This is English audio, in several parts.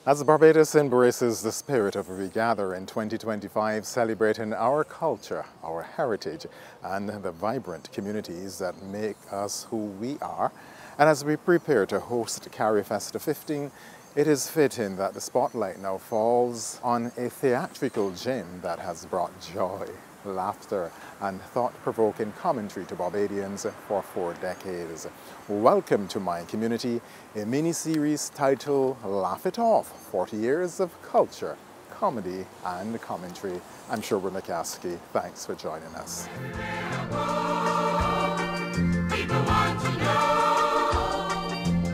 As Barbados embraces the spirit of Regather in 2025, celebrating our culture, our heritage, and the vibrant communities that make us who we are, and as we prepare to host Carry Festa 15, it is fitting that the spotlight now falls on a theatrical gem that has brought joy, laughter, and thought-provoking commentary to Barbadians for 4 decades. Welcome to My Community, a mini-series titled Laff-It-Off, 40 Years of Culture, Comedy, and Commentary. I'm Sherwood McCaskey. Thanks for joining us. People want to know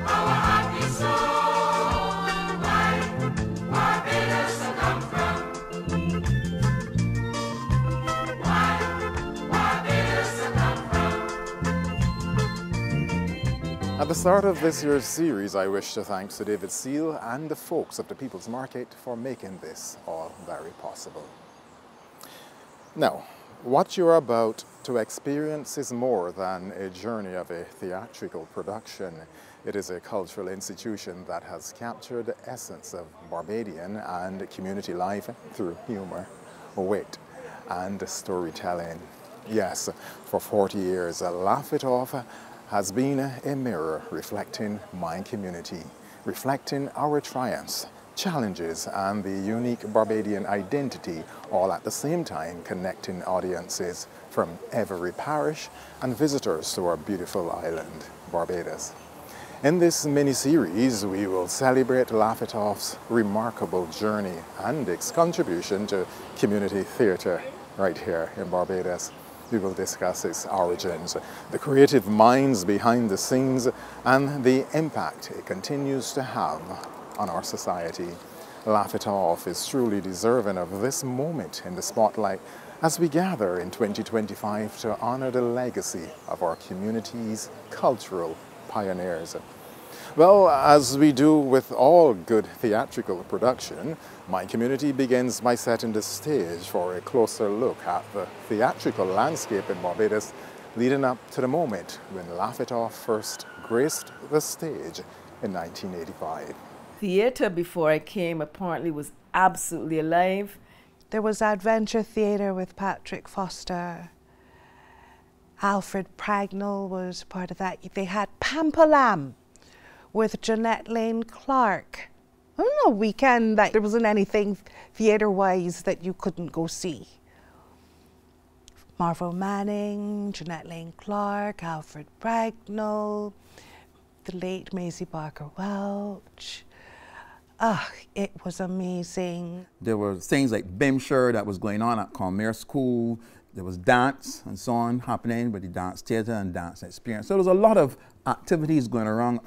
our happy soul, why Barbados come from. At the start of this year's series, I wish to thank Sir David Seal and the folks of the People's Market for making this all very possible. Now, what you're about to experience is more than a journey of a theatrical production. It is a cultural institution that has captured the essence of Barbadian and community life through humor, wit, and storytelling. Yes, for 40 years, Laff-It-Off has been a mirror reflecting my community, reflecting our triumphs, challenges, and the unique Barbadian identity, all at the same time connecting audiences from every parish and visitors to our beautiful island, Barbados. In this mini-series, we will celebrate Laff-It-Off's remarkable journey and its contribution to community theatre right here in Barbados. We will discuss its origins, the creative minds behind the scenes, and the impact it continues to have on our society. Laff-It-Off is truly deserving of this moment in the spotlight as we gather in 2025 to honor the legacy of our community's cultural pioneers. Well, as we do with all good theatrical production, My Community begins by setting the stage for a closer look at the theatrical landscape in Barbados leading up to the moment when Laff-It-Off first graced the stage in 1985. Theatre before I came apparently was absolutely alive. There was adventure theatre with Patrick Foster. Alfred Pragnell was part of that. They had Pampalam with Jeanette Lane Clark. I don't know, weekend, like, there wasn't anything theatre-wise that you couldn't go see. Marvo Manning, Jeanette Lane Clark, Alfred Pragnell, the late Maisie Barker Welch. It was amazing. There were things like Bimshire that was going on at Commerce School. There was dance and so on happening with the dance theatre and dance experience. So there was a lot of activities going around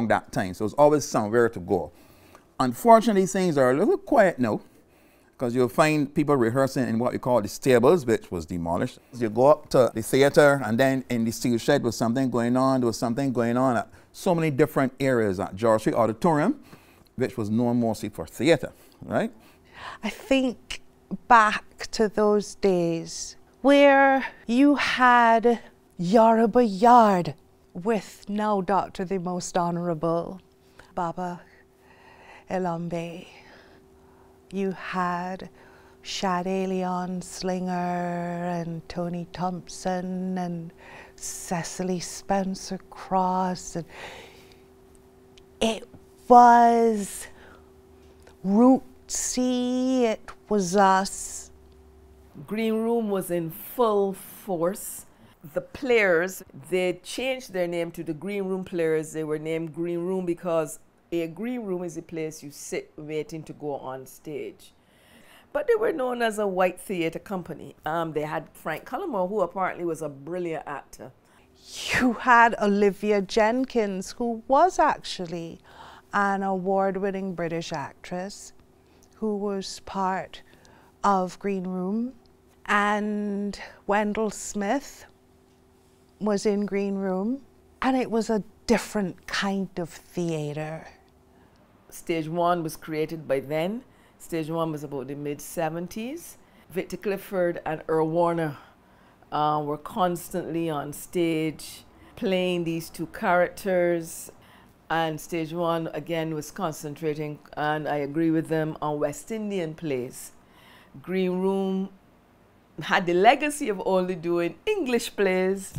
that time. So it was always somewhere to go. Unfortunately, things are a little quiet now because you'll find people rehearsing in what we call the stables, which was demolished. You go up to the theatre and then in the steel shed was something going on. There was something going on at so many different areas at George Street Auditorium, which was known mostly for theatre, right? I think back to those days where you had Yoruba Yard with now Dr. the Most Honourable Baba Elambe. You had Shade Leon Slinger and Tony Thompson and Cecily Spencer Cross. And it was rootsy, it was us. Green Room was in full force. The players, they changed their name to the Green Room Players. They were named Green Room because a green room is a place you sit waiting to go on stage. But they were known as a white theatre company. They had Frank Cullimore, who apparently was a brilliant actor. You had Olivia Jenkins, who was actually an award-winning British actress, who was part of Green Room. And Wendell Smith was in Green Room, and it was a different kind of theatre. Stage 1 was created by then. Stage 1 was about the mid-70s. Victor Clifford and Earl Warner were constantly on stage playing these two characters. And stage one, again, was concentrating, and I agree with them, on West Indian plays. Green Room had the legacy of only doing English plays,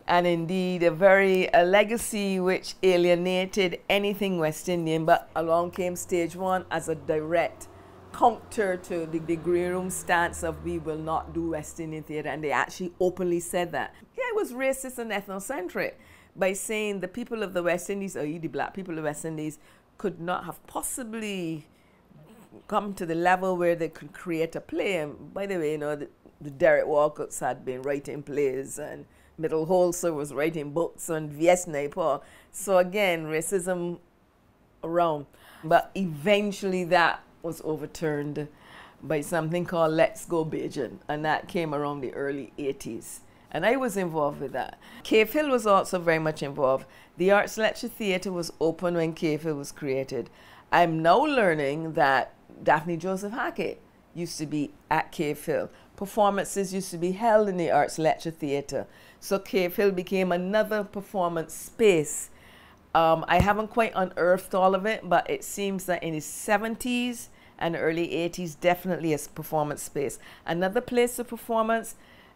and indeed a legacy which alienated anything West Indian, but along came stage one as a direct counter to the Green Room stance of we will not do West Indian theatre, and they actually openly said that. Yeah, it was racist and ethnocentric by saying the people of the West Indies, or the black people of the West Indies, could not have possibly come to the level where they could create a play. And by the way, you know, the Derek Walcotts had been writing plays, and Middle Holzer was writing books on V.S. Naipaul. So again, racism around. But eventually that was overturned by something called Let's Go Bajan, and that came around the early 80s. And I was involved with that. Cave Hill was also very much involved. The Arts Lecture Theatre was open when Cave Hill was created. I'm now learning that Daphne Joseph Hackett used to be at Cave Hill. Performances used to be held in the Arts Lecture Theatre. So Cave Hill became another performance space. I haven't quite unearthed all of it, but it seems that in the 70s and early 80s, definitely a performance space. Another place of performance,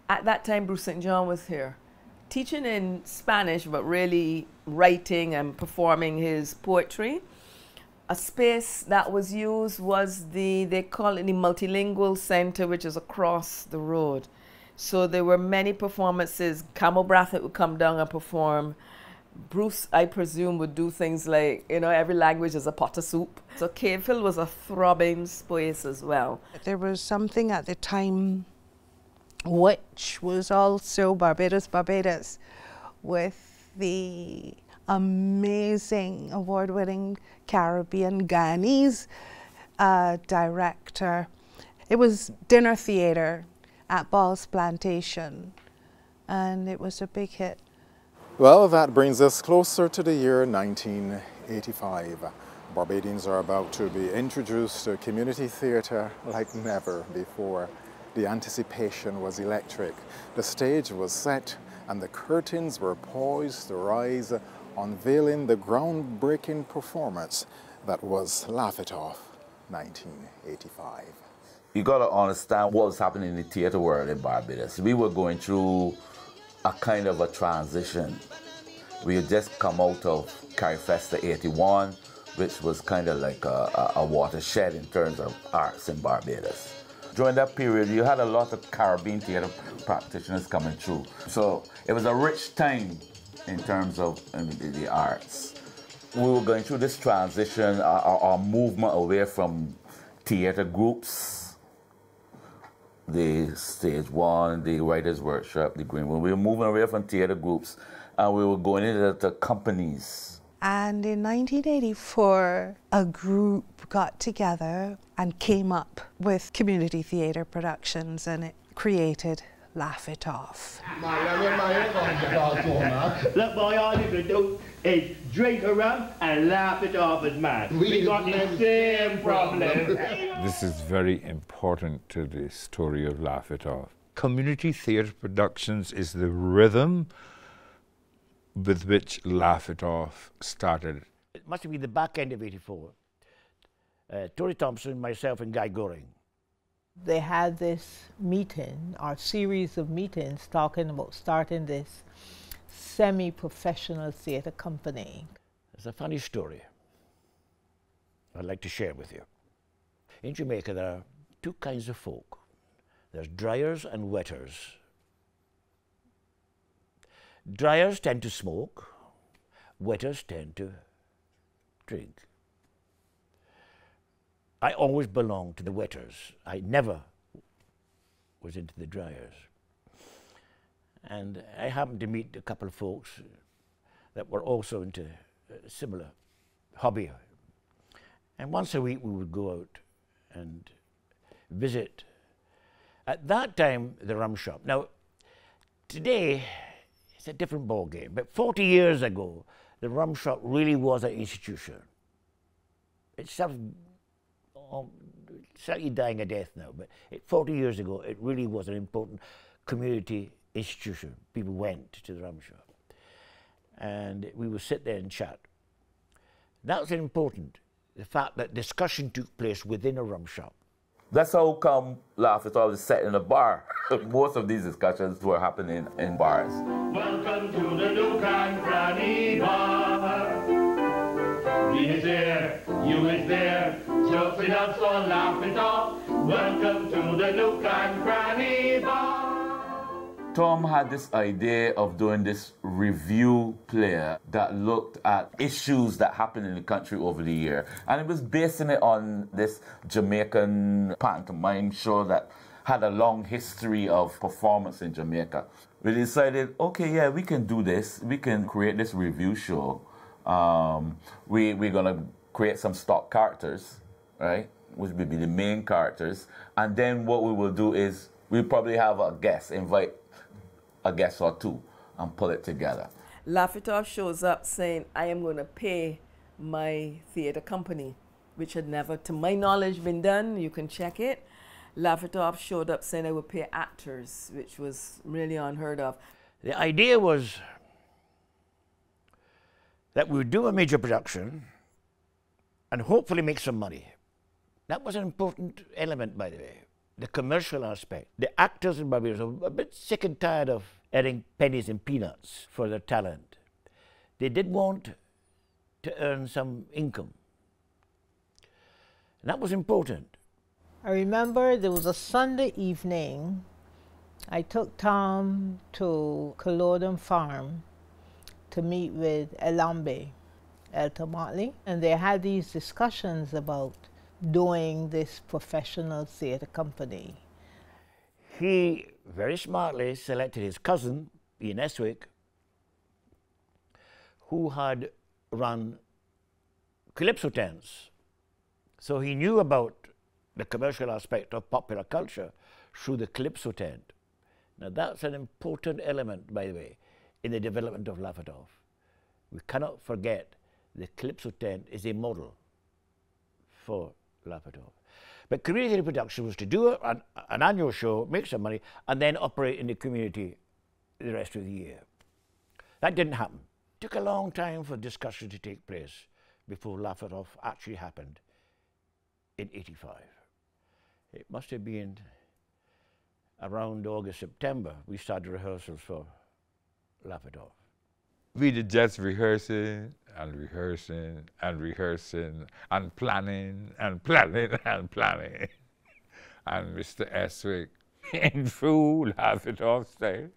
at that time, Bruce St. John was here, teaching in Spanish, but really writing and performing his poetry. A space that was used was they call it the Multilingual Center, which is across the road. So there were many performances. Camel Brathwaite would come down and perform. Bruce, I presume, would do things like, you know, every language is a pot of soup. So Cave Hill was a throbbing space as well. There was something at the time which was also Barbados, with the amazing award-winning Caribbean Guyanese director. It was dinner theatre at Ball's Plantation, and it was a big hit. Well, that brings us closer to the year 1985. Barbadians are about to be introduced to community theatre like never before. The anticipation was electric. The stage was set and the curtains were poised to rise, unveiling the groundbreaking performance that was Laff-It-Off 1985. You got to understand what was happening in the theatre world in Barbados. We were going through a kind of a transition. We had just come out of Carifesta 81, which was kind of like a watershed in terms of arts in Barbados. During that period, you had a lot of Caribbean theatre practitioners coming through. So it was a rich time in terms of the arts. We were going through this transition, our movement away from theatre groups, the stage one, the writers' workshop, the Green Room. We were moving away from theatre groups and we were going into the companies. And in 1984, a group got together and came up with community theatre productions, and it created Laff-It-Off. Look, boy, all you can do is drink a rum and laugh it off as mad. We got the same problem. This is very important to the story of Laff-It-Off. Community theatre productions is the rhythm with which Laff-It-Off started. It must have been the back end of '84. Tory Thompson, myself, and Guy Goring. They had this meeting, or series of meetings, talking about starting this semi-professional theatre company. It's a funny story I'd like to share with you. In Jamaica, there are two kinds of folk. There's dryers and wetters. Dryers tend to smoke, wetters tend to drink. I always belonged to the wetters. I never was into the dryers. And I happened to meet a couple of folks that were also into a similar hobby. And once a week we would go out and visit, at that time, the rum shop. Now, today, it's a different ball game, but 40 years ago, the rum shop really was an institution. It's slightly dying a death now, but 40 years ago, it really was an important community institution. People went to the rum shop. And we would sit there and chat. That's important, the fact that discussion took place within a rum shop. That's how come Laff-It-Off is set in a bar. Most of these discussions were happening in bars. Welcome to the Nook and Cranny Bar. We is there, you is there, so we dance on Laff-It-Off. Welcome to the Nook and Cranny Bar. Tom had this idea of doing this review play that looked at issues that happened in the country over the year. And it was basing it on this Jamaican pantomime show that had a long history of performance in Jamaica. We decided, okay, yeah, we can do this. We can create this review show. We're going to create some stock characters, right, which will be the main characters. And then what we will do is we'll probably have a guest, invite a guest or two, and pull it together. Laff-It-Off shows up saying, I am going to pay my theatre company, which had never, to my knowledge, been done. You can check it. Laff-It-Off showed up saying I would pay actors, which was really unheard of. The idea was that we would do a major production and hopefully make some money. That was an important element, by the way. The commercial aspect. The actors in Barbados were a bit sick and tired of earning pennies and peanuts for their talent. They did want to earn some income. And that was important. I remember there was a Sunday evening. I took Tom to Culloden Farm to meet with Elambe, Elton Motley, and they had these discussions about doing this professional theatre company. He very smartly selected his cousin, Ian Eswick, who had run calypso tents. So he knew about the commercial aspect of popular culture through the calypso tent. Now that's an important element, by the way, in the development of Laff-It-Off. We cannot forget the calypso tent is a model for Laff-It-Off. But community production was to do an annual show, make some money, and then operate in the community the rest of the year. That didn't happen. It took a long time for discussion to take place before Laff-It-Off actually happened in '85. It must have been around August, September, we started rehearsals for Laff-It-Off. We did just rehearsing and rehearsing and rehearsing and planning and planning and planning. And Mr. Eswick, in full Laff-It-Off style,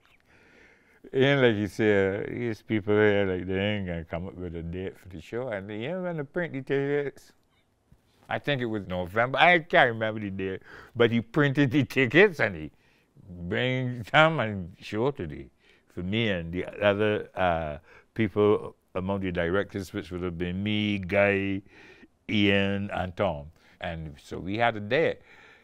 and like you said, these people here, like they ain't gonna come up with a date for the show, and they ain't gonna print the tickets. I think it was November, I can't remember the date, but he printed the tickets and he brings them and show to the, for me and the other people among the directors, which would have been me, Guy, Ian, and Tom. And so we had a date.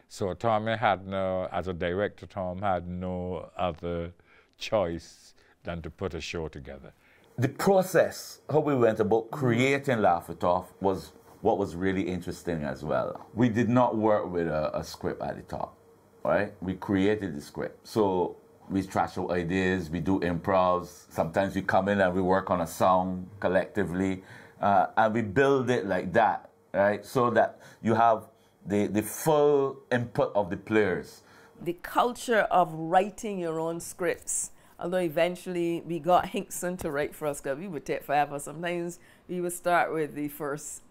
So Tom had no, as a director, Tom had no other choice than to put a show together. The process, how we went about creating Laff-It-Off was what was really interesting as well. We did not work with a script at the top, right? We created the script. So we trash out ideas, we do improvs. Sometimes we come in and we work on a song collectively, and we build it like that, right? So that you have the full input of the players. The culture of writing your own scripts, although eventually we got Hinkson to write for us, because we would take forever. Sometimes we would start with the first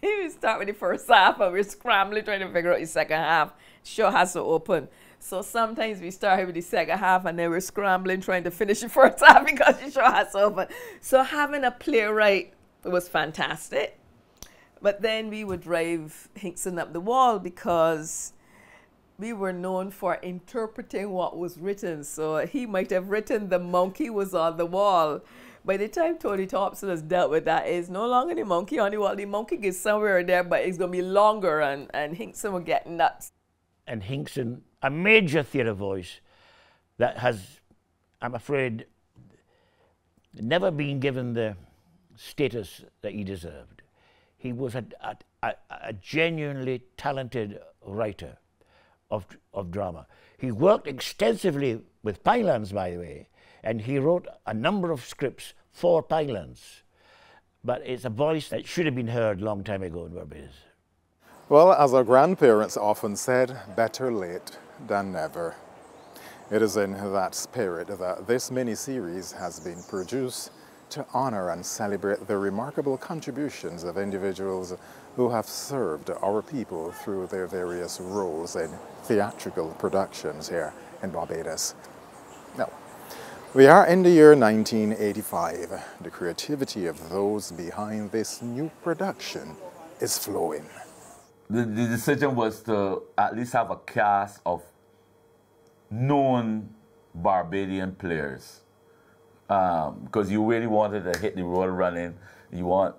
half, and we're scrambling trying to figure out the second half. Show has to open. So sometimes we started with the second half and then we're scrambling trying to finish the first half because the show has to open. So having a playwright was fantastic. But then we would drive Hinkson up the wall because we were known for interpreting what was written. So he might have written the monkey was on the wall. By the time Tony Thompson has dealt with that, it's no longer the monkey on the wall. The monkey is somewhere in there, but it's going to be longer, and Hinkson will get nuts. And Hinkson, a major theatre voice that has, I'm afraid, never been given the status that he deserved. He was a genuinely talented writer of drama. He worked extensively with Pinelands, by the way, and he wrote a number of scripts for Pinelands. But it's a voice that should have been heard a long time ago in Barbados. Well, as our grandparents often said, better late than never. It is in that spirit that this mini-series has been produced to honor and celebrate the remarkable contributions of individuals who have served our people through their various roles in theatrical productions here in Barbados. Now, we are in the year 1985. The creativity of those behind this new production is flowing. The decision was to at least have a cast of known Barbadian players, because you really wanted to hit the road running. You want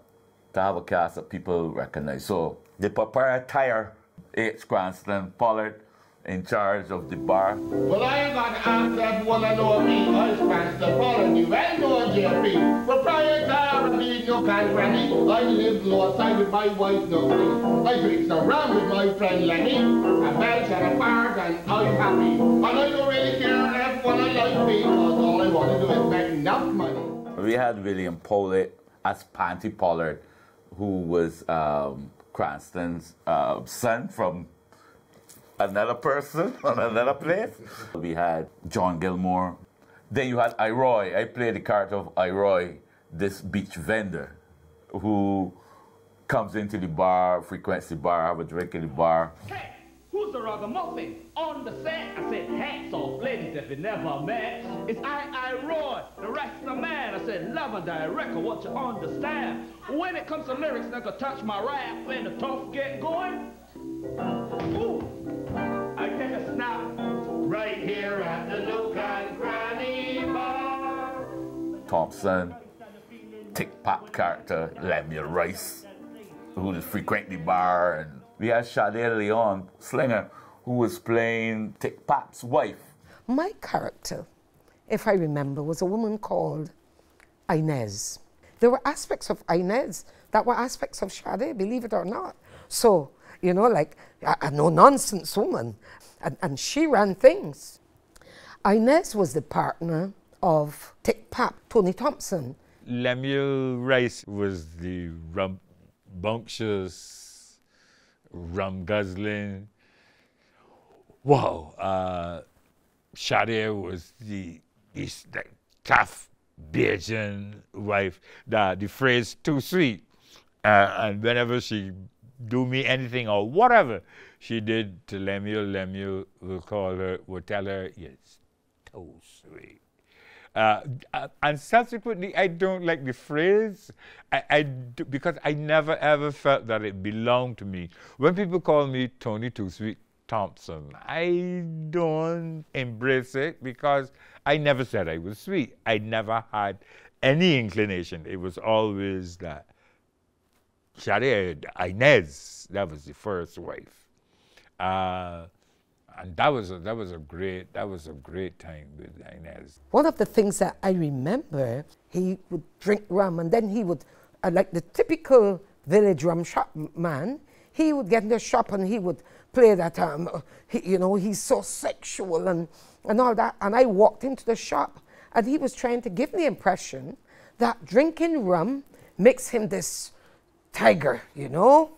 to have a cast that people recognize. So the proprietor, H. Cranston Pollard, in charge of the bar. Well, I ain't got to ask everyone I know me. I spent the ball you well know JP. Proprietor of the Nook and Granny. I live low side with my wife Nookie. I drink some rum with my friend Lenny. A belch and a fart and I'm happy. And I don't really care if everyone I like me, because all I want to do is make enough money. We had William Pollard as Panty Pollard, who was Cranston's son from another person on another place. We had John Gilmore. Then you had Iroy. I played the character of Iroy, this beach vendor who comes into the bar, frequents the bar, have a drink in the bar. Hey, who's the ragamuffin on the set? I said, hats off, ladies, if you never met. It's I, Roy, the rest of the man. I said, love and director, what you understand. When it comes to lyrics, they could touch my rap. When the tough get going, ooh, I take a snap right here at the Nook and Granny bar. Thompson, Tick-Pop character, Lemuel Rice, who was frequenting the bar. And we had Sade Leon Slinger, who was playing Tick-Pop's wife. My character, if I remember, was a woman called Inez. There were aspects of Inez that were aspects of Sade, believe it or not. So, you know, like a no-nonsense woman, and she ran things. Inez was the partner of Tick-Pop, Tony Thompson. Lemuel Rice was the rambunctious, rum-guzzling. Wow. Sade was the tough Bajan wife, the phrase too sweet. And whenever she do me anything or whatever she did to Lemuel, Lemuel will tell her, yes, too sweet. And subsequently, I don't like the phrase because I never ever felt that it belonged to me. When people call me Tony Too Sweet Thompson, I don't embrace it because I never said I was sweet. I never had any inclination. It was always that Sade, Inez, that was the first wife. And that was a great time with Inez. One of the things that I remember, he would drink rum and then he would, like the typical village rum shop man, he would get in the shop and he would play that, you know, he's so sexual and all that. And I walked into the shop and he was trying to give me the impression that drinking rum makes him this tiger, you know,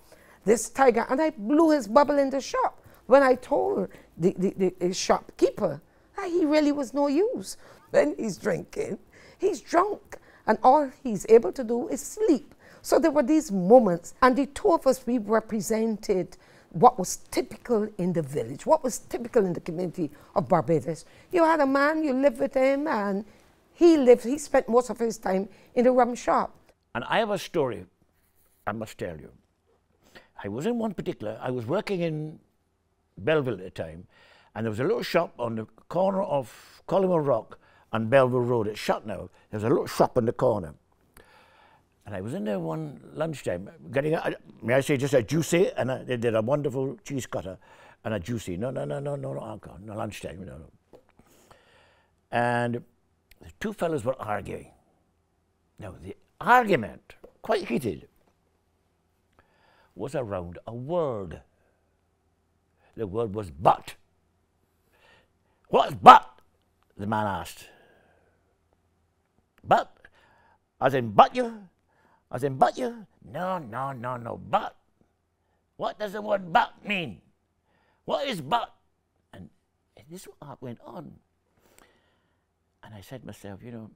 this tiger. And I blew his bubble in the shop when I told the shopkeeper that he really was no use. When he's drinking, he's drunk, and all he's able to do is sleep. So there were these moments, and the two of us, we represented what was typical in the village, what was typical in the community of Barbados. You had a man, you lived with him, and he spent most of his time in the rum shop. And I have a story I must tell you. I was in one particular, I was working in Belleville at the time, and there was a little shop on the corner of Collingwood Rock and Belleville Road. It's shut now. There was a little shop on the corner. And I was in there one lunchtime, getting, may I say, just a juicy, and they did a wonderful cheese cutter and a juicy. No, alcohol, no lunchtime, no. And the two fellows were arguing. Now, the argument, quite heated, was around a word. The word was but. What's but? The man asked. But? As in but you? I said, but you? No, no, no, no, but. What does the word but mean? What is but? And this went on. And I said to myself, you know,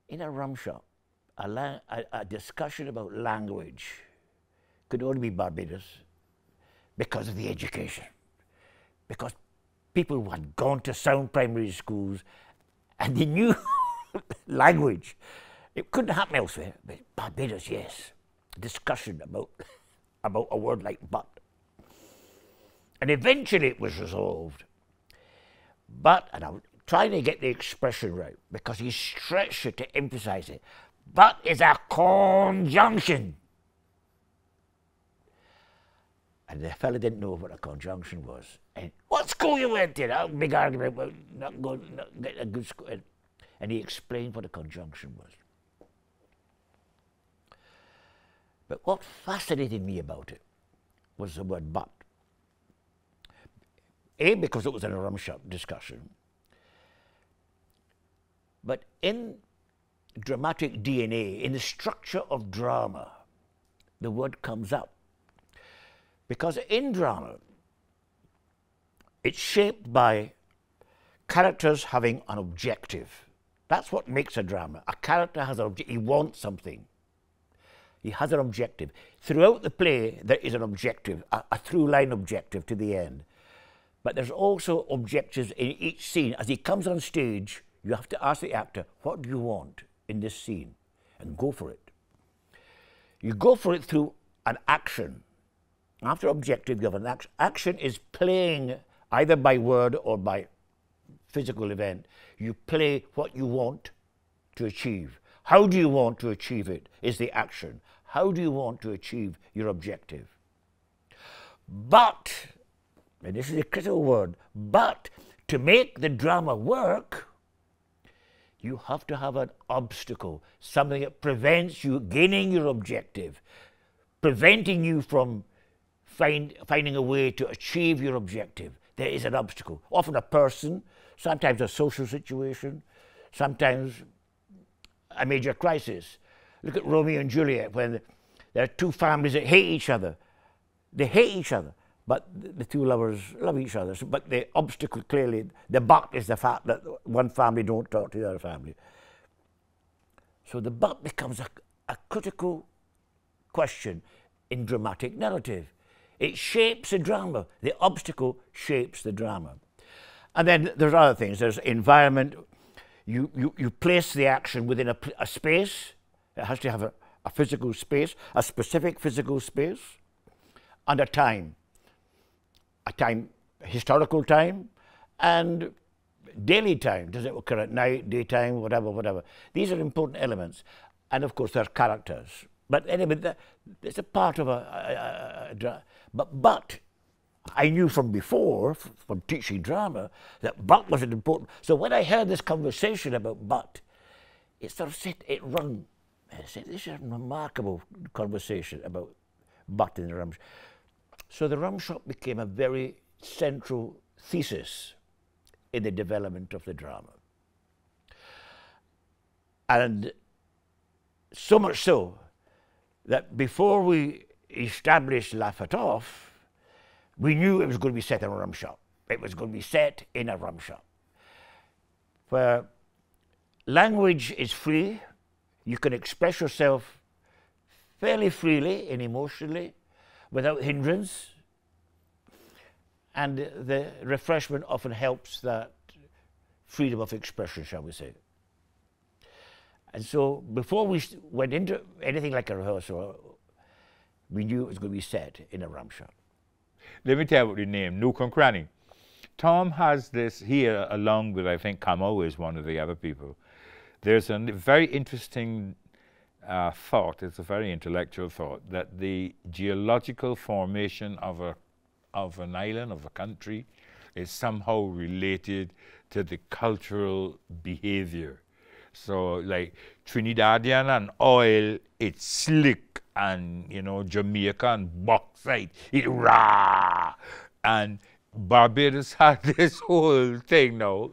in a rum shop, a discussion about language could only be Barbados because of the education. Because people who had gone to sound primary schools and they knew language. It couldn't happen elsewhere, but Barbados, yes. Discussion about a word like but. And eventually it was resolved. But, and I'm trying to get the expression right, because he stretched it to emphasize it, but is a conjunction. And the fella didn't know what a conjunction was. And what school you went in? A big argument about not getting a good school. And he explained what a conjunction was. But what fascinated me about it was the word but. A, because it was in a rum shop discussion. But in dramatic DNA, in the structure of drama, the word comes up. Because in drama, it's shaped by characters having an objective. That's what makes a drama. A character has an objective. He wants something. He has an objective. Throughout the play, there is an objective, a through-line objective to the end. But there's also objectives in each scene. As he comes on stage, you have to ask the actor, what do you want in this scene? And go for it. You go for it through an action. After objective, you have an action. Action is playing either by word or by physical event. You play what you want to achieve. How do you want to achieve it is the action. How do you want to achieve your objective? But, and this is a critical word, but to make the drama work, you have to have an obstacle, something that prevents you gaining your objective, preventing you from finding a way to achieve your objective. There is an obstacle, often a person, sometimes a social situation, sometimes a major crisis. Look at Romeo and Juliet, when there are two families that hate each other. They hate each other, but the two lovers love each other. But the obstacle, clearly, the but is the fact that one family don't talk to the other family. So the but becomes a critical question in dramatic narrative. It shapes the drama. The obstacle shapes the drama. And then there's other things. There's environment. You place the action within a space. It has to have a physical space, a specific physical space, and a time, historical time, and daily time. Does it occur at night, daytime, whatever. These are important elements. And of course, there are characters. But anyway, it's a part of a drama. But I knew from before, from teaching drama, that but was an important. So when I heard this conversation about but, it sort of it rung. I said, this is a remarkable conversation about but in the rum shop. So the rum shop became a very central thesis in the development of the drama. And so much so that before we established Laff-It-Off, we knew it was going to be set in a rum shop. It was going to be set in a rum shop, where language is free. You can express yourself fairly freely and emotionally without hindrance. And the refreshment often helps that freedom of expression, shall we say. And so before we went into anything like a rehearsal, we knew it was going to be set in a rum shop. Let me tell you about the name, Nook and Cranny. Tom has this here, along with, I think, Camo is one of the other people. There's a very interesting thought, it's a very intellectual thought, that the geological formation of an island, of a country, is somehow related to the cultural behavior. So, like Trinidadian and oil, it's slick, and Jamaica and bauxite, it rah. And Barbados had this whole thing now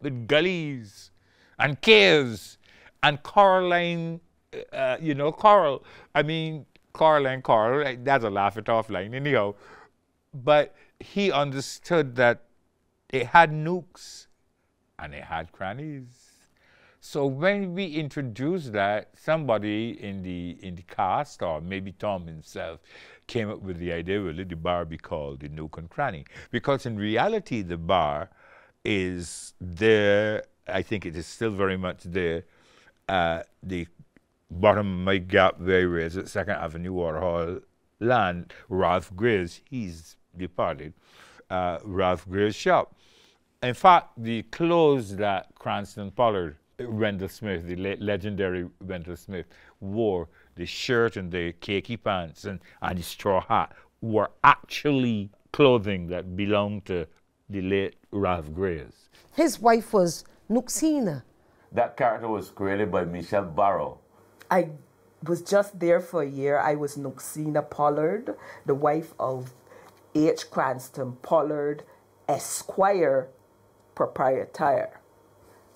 with gullies and caves and coralline you know, Coral. I mean, Coral and Coral, that's a Laff-It-Off line anyhow. But he understood that it had nooks and it had crannies. So when we introduced that, somebody in the cast, or maybe Tom himself, came up with the idea, will the bar be called the Nook and Cranny? Because in reality, the bar is there. I think it is still very much there. The bottom of my gap where is at 2nd Avenue Waterhall land, Ralph Gray's, he's departed, Ralph Gray's shop. In fact, the clothes that Cranston Pollard, Wendell Smith, the legendary Wendell Smith, wore, the shirt and the khaki pants and the straw hat, were actually clothing that belonged to the late Ralph Gray's. His wife was Nuxina. That character was created by Michelle Barrow. I was just there for a year. I was Nuxina Pollard, the wife of H. Cranston Pollard, Esquire, proprietor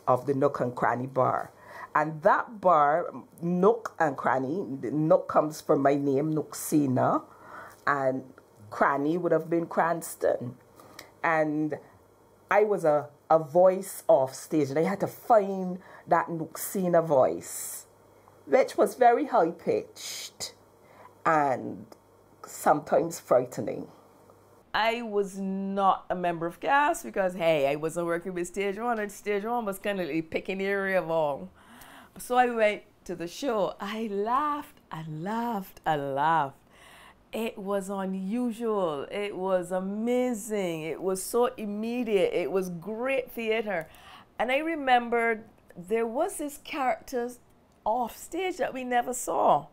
of the Nook and Cranny bar. And that bar, Nook and Cranny, the Nook comes from my name, Nuxina, and Cranny would have been Cranston. And I was a voice off stage, and I had to find that Nuxina voice, which was very high-pitched and sometimes frightening. I was not a member of cast because, hey, I wasn't working with Stage 1, and Stage 1 was kind of the picking area of all. So I went to the show. I laughed and laughed and laughed. It was unusual. It was amazing. It was so immediate. It was great theater. And I remembered there was this character off stage that we never saw.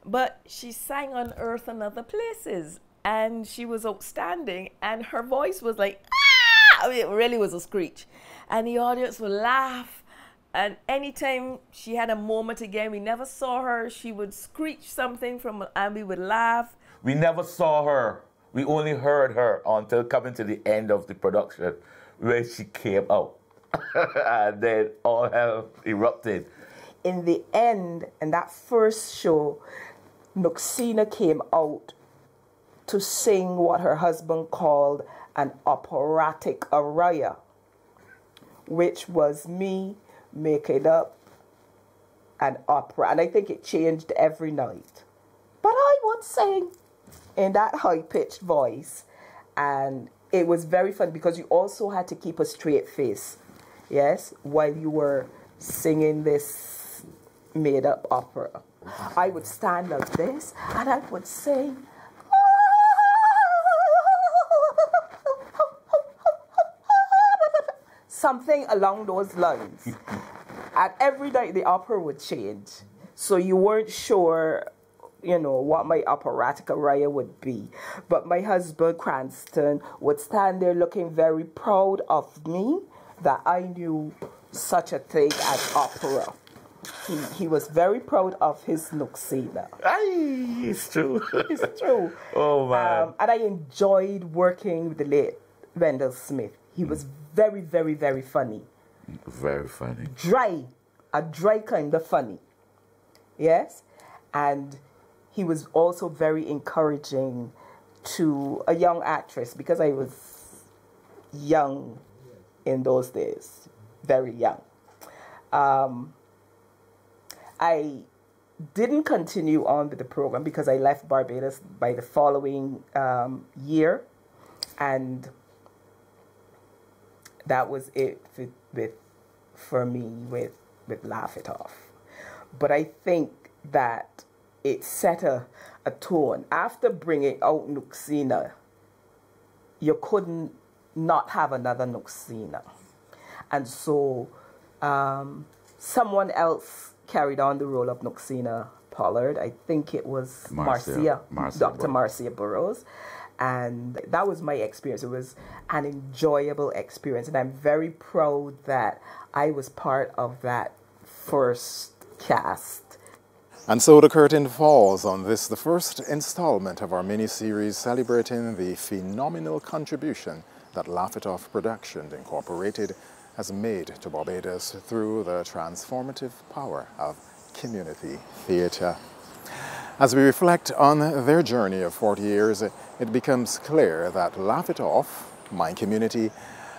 But she sang on Earth and Other Places. And she was outstanding. And her voice was like, ah! I mean, it really was a screech. And the audience would laugh. And anytime she had a moment again, we never saw her, she would screech something and we would laugh. We never saw her. We only heard her until coming to the end of the production where she came out. And then all hell erupted. In the end, in that first show, Nuxina came out to sing what her husband called an operatic aria, which was me making up an opera. And I think it changed every night. But I would sing in that high-pitched voice. And it was very fun because you also had to keep a straight face, yes, while you were singing this made-up opera. I would stand like this and I would sing, something along those lines. And every night the opera would change. So you weren't sure, you know, what my operatic aria would be. But my husband, Cranston, would stand there looking very proud of me that I knew such a thing as opera. He was very proud of his Nuxina. Aye, it's true. It's true. Oh, man. And I enjoyed working with the late Wendell Smith. He was very, very, very funny. Very funny. A dry kind of funny. Yes? And he was also very encouraging to a young actress because I was young in those days. Very young. I didn't continue on with the program because I left Barbados by the following year. And that was it for me with Laff-It-Off. But I think that it set a tone. After bringing out Nuxina, you couldn't not have another Nuxina. And so someone else carried on the role of Nuxina Pollard. I think it was Dr. Marcia Burroughs. And that was my experience. It was an enjoyable experience. And I'm very proud that I was part of that first cast. And so the curtain falls on this, the first installment of our mini-series celebrating the phenomenal contribution that Laff-It-Off Productions Incorporated has made to Barbados through the transformative power of community theatre. As we reflect on their journey of 40 years, it becomes clear that Laff-It-Off, My Community,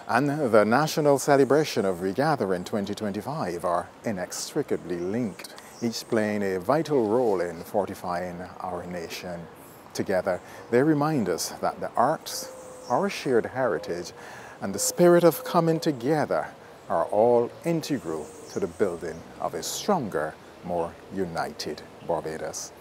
and the national celebration of Regather in 2025 are inextricably linked, each playing a vital role in fortifying our nation. Together, they remind us that the arts, our shared heritage, and the spirit of coming together are all integral to the building of a stronger, more united Barbados.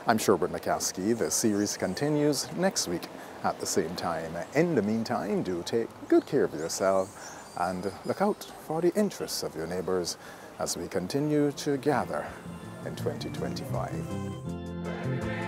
I'm Sherwood McCaskey. The series continues next week at the same time. In the meantime, do take good care of yourself and look out for the interests of your neighbors as we continue to gather in 2025.